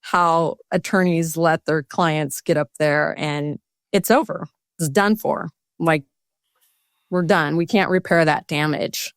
how attorneys let their clients get up there and it's over. It's done for. We're done. We can't repair that damage.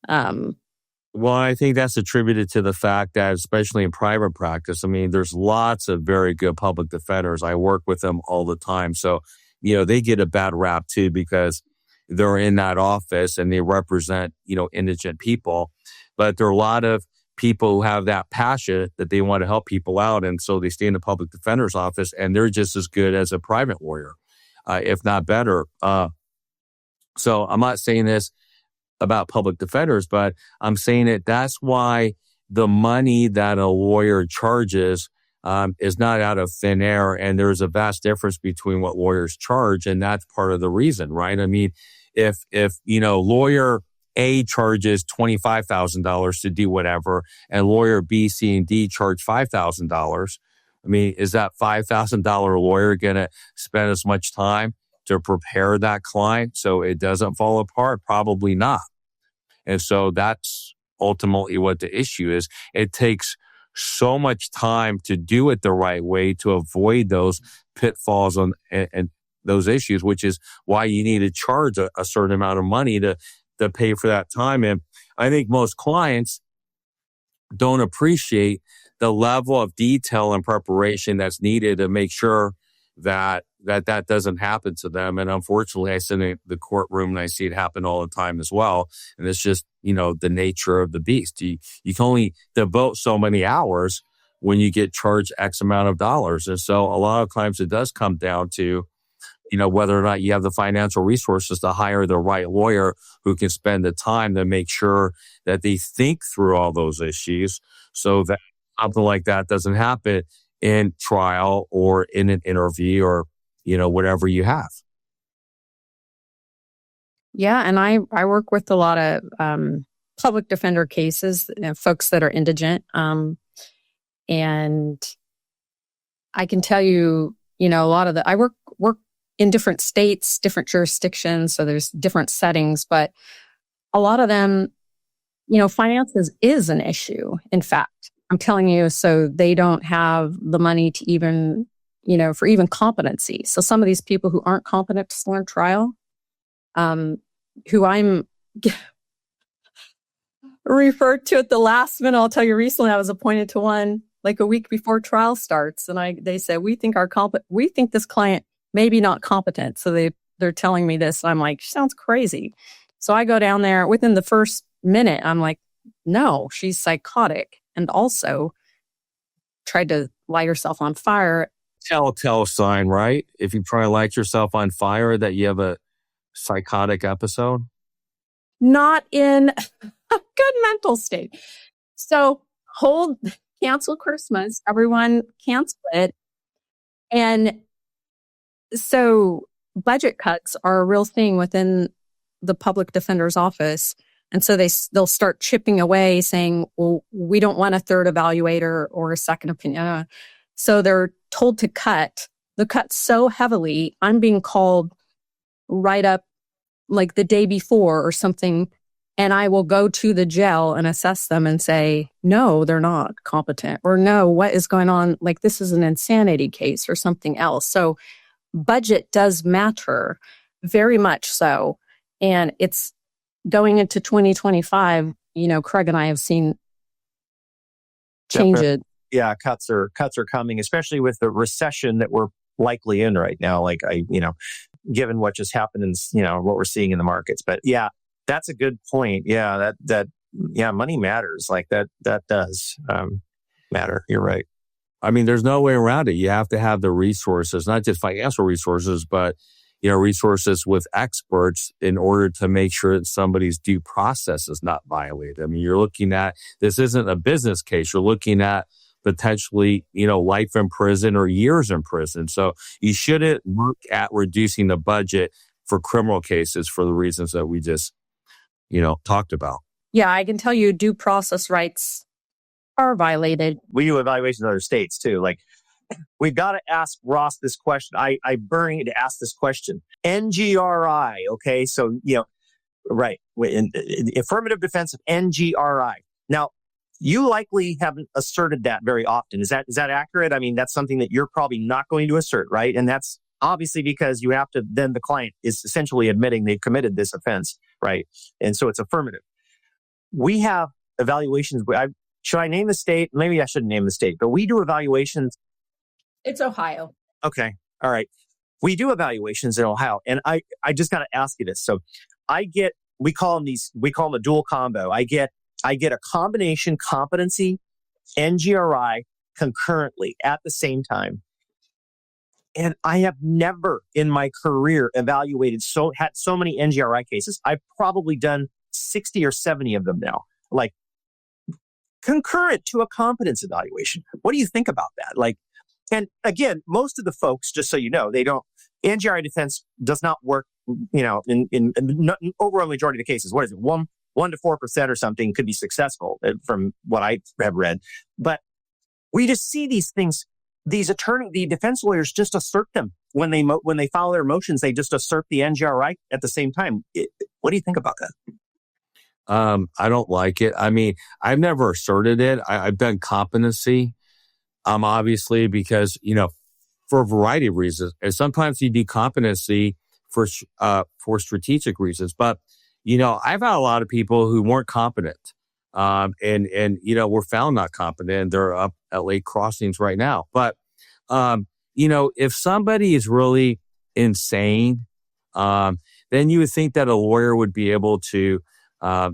Well, I think that's attributed to the fact that, especially in private practice, I mean, there's lots of very good public defenders. I work with them all the time. So, they get a bad rap too, because they're in that office and they represent, indigent people. But there are a lot of people who have that passion that they want to help people out. And so they stay in the public defender's office, and they're just as good as a private lawyer, if not better. So I'm not saying this about public defenders, but I'm saying that's why the money that a lawyer charges is not out of thin air. And there's a vast difference between what lawyers charge. And that's part of the reason, right? I mean, if lawyer A charges $25,000 to do whatever, and lawyer B, C, and D charge $5,000, I mean, is that $5,000 lawyer going to spend as much time to prepare that client so it doesn't fall apart? Probably not. And so that's ultimately what the issue is. It takes so much time to do it the right way to avoid those pitfalls and those issues, which is why you need to charge a certain amount of money to pay for that time. And I think most clients don't appreciate the level of detail and preparation that's needed to make sure that doesn't happen to them. And unfortunately, I sit in the courtroom and I see it happen all the time as well. And it's just, the nature of the beast. You can only devote so many hours when you get charged X amount of dollars. And so a lot of times it does come down to, whether or not you have the financial resources to hire the right lawyer who can spend the time to make sure that they think through all those issues so that something like that doesn't happen in trial or in an interview or, whatever you have. Yeah. And I work with a lot of public defender cases, folks that are indigent. And I can tell you, a lot of I work in different states, different jurisdictions. So there's different settings, but a lot of them, finances is an issue. In fact, I'm telling you, so they don't have the money to even, for even competency. So some of these people who aren't competent to stand trial, who I'm referred to at the last minute. I'll tell you, recently I was appointed to one like a week before trial starts. And they said, we think this client maybe not competent. So they're telling me this. I'm like, sounds crazy. So I go down there within the first minute. I'm like, no, she's psychotic. And also tried to light herself on fire. Telltale sign, right? If you try to light yourself on fire, that you have a psychotic episode. Not in a good mental state. So cancel Christmas. Everyone cancel it. And so budget cuts are a real thing within the public defender's office. And so they'll start chipping away saying, well, we don't want a third evaluator or a second opinion. So they're told to cut the cut so heavily. I'm being called right up like the day before or something. And I will go to the jail and assess them and say, no, they're not competent, or no, what is going on? Like, this is an insanity case or something else. So budget does matter very much so. And it's going into 2025, Craig and I have seen change it. Yeah, cuts are coming, especially with the recession that we're likely in right now. Like given what just happened and what we're seeing in the markets. But yeah, that's a good point. Yeah, money matters. Like that does matter. You're right. I mean, there's no way around it. You have to have the resources, not just financial resources, but resources with experts in order to make sure that somebody's due process is not violated. I mean, you're looking at, this isn't a business case. You're looking at potentially, life in prison or years in prison. So you shouldn't look at reducing the budget for criminal cases for the reasons that we just, talked about. Yeah, I can tell you due process rights are violated. We do evaluations in other states too. Like, we've got to ask Ross this question. I burn you to ask this question. NGRI, okay? So, right. In affirmative defense of NGRI. Now, you likely haven't asserted that very often. Is that accurate? I mean, that's something that you're probably not going to assert, right? And that's obviously because you have to, then the client is essentially admitting they've committed this offense, right? And so it's affirmative. We have evaluations. Should I name the state? Maybe I shouldn't name the state, but we do evaluations. It's Ohio. Okay. All right. We do evaluations in Ohio. And I just got to ask you this. So we call them a dual combo. I get a combination competency, NGRI concurrently at the same time. And I have never in my career had so many NGRI cases. I've probably done 60 or 70 of them now. Like, concurrent to a competence evaluation. What do you think about that? Like, and again, most of the folks, just so you know, NGRI defense does not work, in overall majority of the cases. What is it? 1 to 4% or something could be successful from what I have read. But we just see these things, the defense lawyers just assert them when they file their motions. They just assert the NGRI at the same time. What do you think about that? I don't like it. I mean, I've never asserted it. I've done competency, obviously, because, for a variety of reasons. And sometimes you do competency for strategic reasons. But, I've had a lot of people who weren't competent, and were found not competent. They're up at Lake Crossings right now. But, if somebody is really insane, then you would think that a lawyer would be able to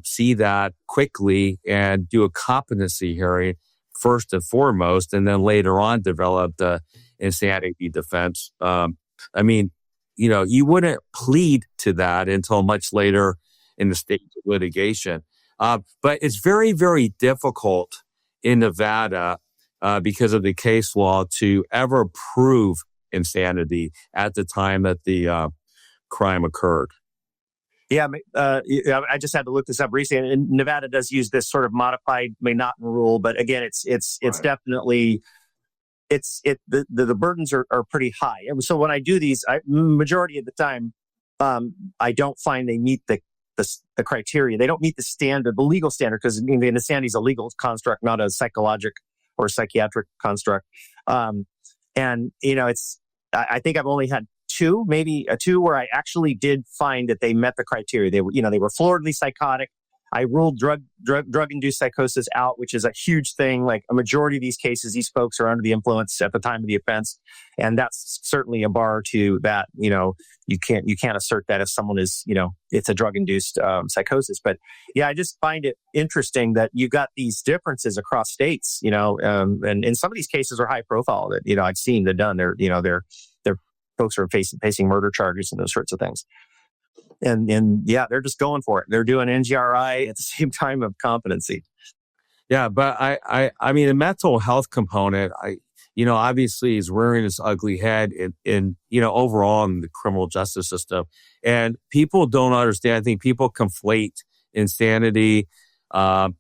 see that quickly and do a competency hearing first and foremost, and then later on develop the insanity defense. You wouldn't plead to that until much later in the stage of litigation. But it's very, very difficult in Nevada because of the case law to ever prove insanity at the time that the crime occurred. Yeah, I just had to look this up recently, and Nevada does use this sort of modified Manhattan rule, but again, it's right. Definitely the burdens are pretty high. And so when I do these, majority of the time, I don't find they meet the criteria. They don't meet the legal standard, because insanity is a legal construct, not a psychologic or psychiatric construct. I think I've only had two where I actually did find that they met the criteria. They were floridly psychotic. I ruled drug-induced psychosis out, which is a huge thing. Like a majority of these cases, these folks are under the influence at the time of the offense. And that's certainly a bar to that. You can't assert that if someone is, it's a drug-induced psychosis. But yeah, I just find it interesting that you got these differences across states, and some of these cases are high profile that, I've seen they're done. They're folks are facing murder charges and those sorts of things. And yeah, they're just going for it. They're doing NGRI at the same time of competency. Yeah, but I mean, the mental health component, obviously is rearing its ugly head in overall in the criminal justice system. And people don't understand. I think people conflate insanity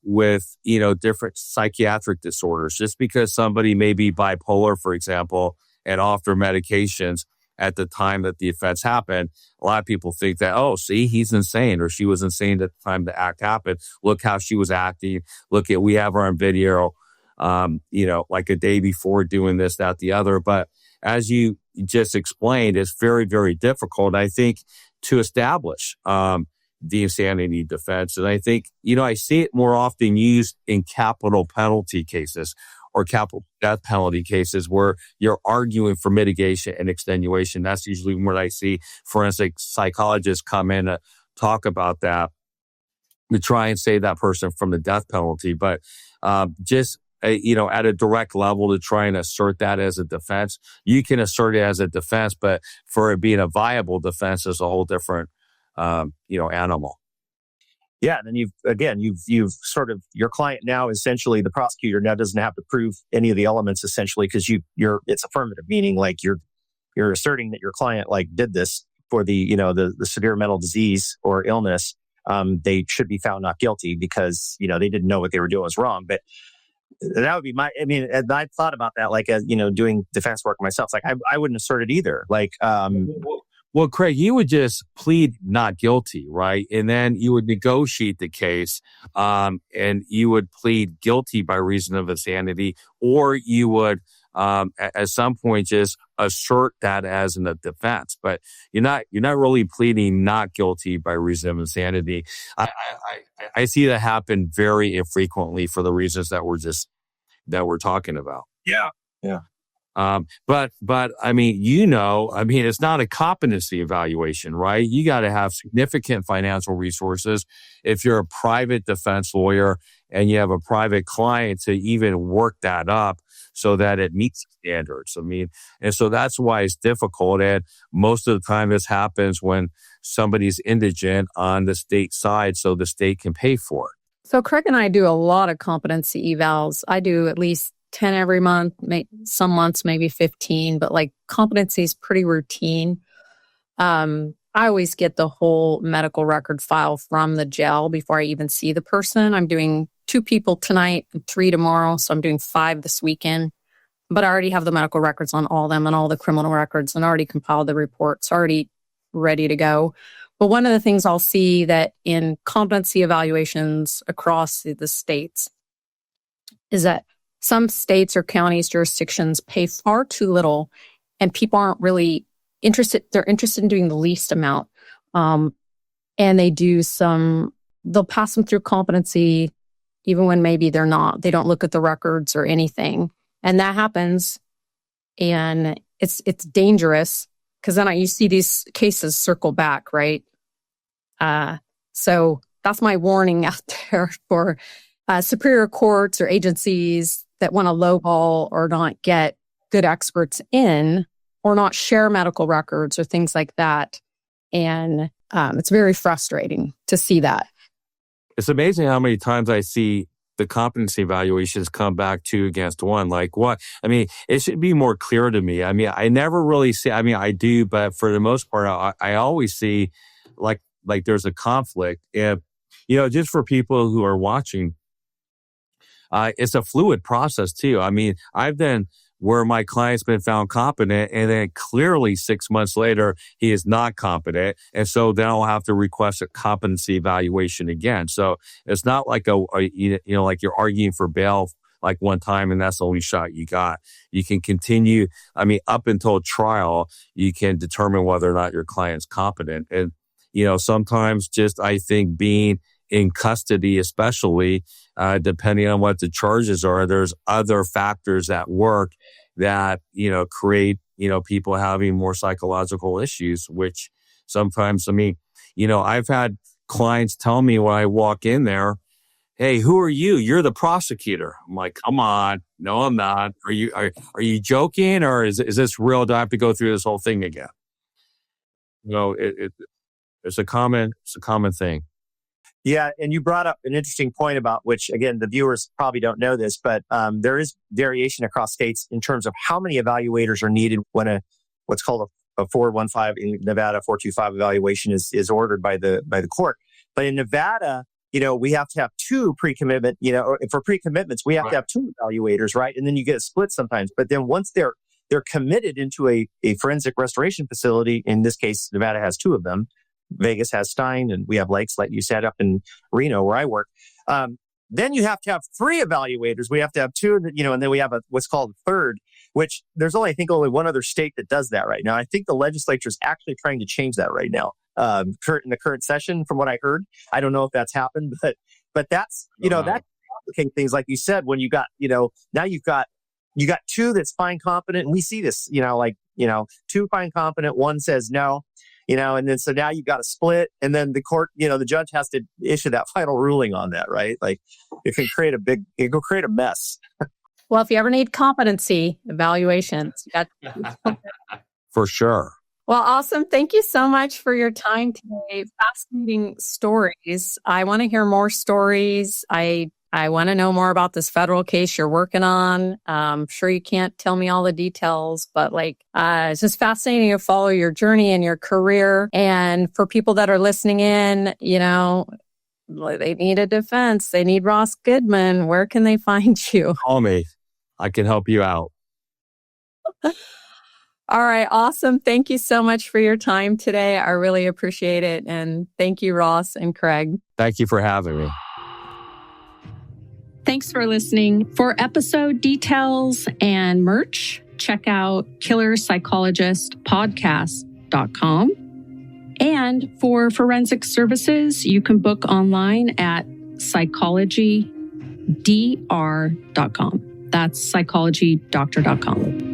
with, different psychiatric disorders. Just because somebody may be bipolar, for example, and off their medications at the time that the offense happened, a lot of people think that, oh, see, he's insane, or she was insane at the time the act happened. Look how she was acting. We have her on video, like a day before doing this, that, the other. But as you just explained, it's very, very difficult, I think, to establish the insanity defense. And I think, I see it more often used in capital penalty cases or capital death penalty cases where you're arguing for mitigation and extenuation. That's usually when I see forensic psychologists come in to talk about that, to try and save that person from the death penalty. But at a direct level to try and assert that as a defense, you can assert it as a defense, but for it being a viable defense is a whole different, animal. Yeah, and then you've sort of, your client now, essentially the prosecutor now doesn't have to prove any of the elements, essentially, because it's affirmative, meaning like you're asserting that your client like did this for the severe mental disease or illness. They should be found not guilty because they didn't know what they were doing was wrong. But that would be and I thought about that, like doing defense work myself. Like I wouldn't assert it either. Like Well, Craig, you would just plead not guilty, right? And then you would negotiate the case, and you would plead guilty by reason of insanity, or you would, at some point, just assert that as a defense. But you're not really pleading not guilty by reason of insanity. I see that happen very infrequently for the reasons that we're talking about. Yeah. Yeah. But it's not a competency evaluation, right? You got to have significant financial resources. If you're a private defense lawyer and you have a private client, to even work that up so that it meets standards. And so that's why it's difficult. And most of the time this happens when somebody's indigent on the state side, so the state can pay for it. So Craig and I do a lot of competency evals. I do at least 10 every month, some months maybe 15, but like competency is pretty routine. I always get the whole medical record file from the jail before I even see the person. I'm doing 2 people tonight and 3 tomorrow, so I'm doing 5 this weekend. But I already have the medical records on all of them and all the criminal records and already compiled the reports, already ready to go. But one of the things I'll see that in competency evaluations across the states is that some states or counties, jurisdictions pay far too little and people aren't really interested. They're interested in doing the least amount. And they'll pass them through competency even when maybe they're not. They don't look at the records or anything. And that happens. And it's dangerous because then you see these cases circle back, right? So that's my warning out there for superior courts or agencies that want to lowball or not get good experts in or not share medical records or things like that. And it's very frustrating to see that. It's amazing how many times I see the competency evaluations come back 2 against 1. Like what? I mean, it should be more clear to me. I mean, I never really see, I do, but for the most part, I always see like there's a conflict. And, just for people who are watching, it's a fluid process too. I mean, I've been where my client's been found competent and then clearly 6 months later, he is not competent. And so then I'll have to request a competency evaluation again. So it's not like like you're arguing for bail like one time and that's the only shot you got. You can continue. I mean, up until trial, you can determine whether or not your client's competent. And, sometimes just, I think being in custody, especially, depending on what the charges are, there's other factors at work that, create, people having more psychological issues, which sometimes, I've had clients tell me when I walk in there, hey, who are you? You're the prosecutor. I'm like, come on. No, I'm not. Are you joking or is this real? Do I have to go through this whole thing again? It's a common thing. Yeah, and you brought up an interesting point about which, again, the viewers probably don't know this, but there is variation across states in terms of how many evaluators are needed when what's called a 415 in Nevada 425 evaluation is ordered by the court. But in Nevada, we have to have 2 pre-commitment. For pre-commitments, we have to have 2 evaluators, right? And then you get a split sometimes. But then once they're committed into a forensic restoration facility, in this case, Nevada has 2 of them. Vegas has Stein, and we have Lakes, like you said, up in Reno, where I work. Then you have to have 3 evaluators. We have to have 2, and then we have what's called a third, which there's only one other state that does that right now. I think the legislature is actually trying to change that right now. In the current session, from what I heard, I don't know if that's happened, but that's, that complicates things. Like you said, when you got, now you got 2 that's fine competent, and we see this, 2 fine competent, 1 says no. And then so now you've got a split, and then the court, the judge has to issue that final ruling on that, right? Like it can create a mess. Well, if you ever need competency evaluations, for sure. Well, awesome. Thank you so much for your time today. Fascinating stories. I want to hear more stories. I want to know more about this federal case you're working on. I'm sure you can't tell me all the details, but it's just fascinating to follow your journey and your career. And for people that are listening in, they need a defense. They need Ross Goodman. Where can they find you? Call me. I can help you out. All right. Awesome. Thank you so much for your time today. I really appreciate it. And thank you, Ross and Craig. Thank you for having me. Thanks for listening. For episode details and merch, check out killerpsychologistpodcast.com. And for forensic services, you can book online at psychologydr.com. That's psychologydoctor.com.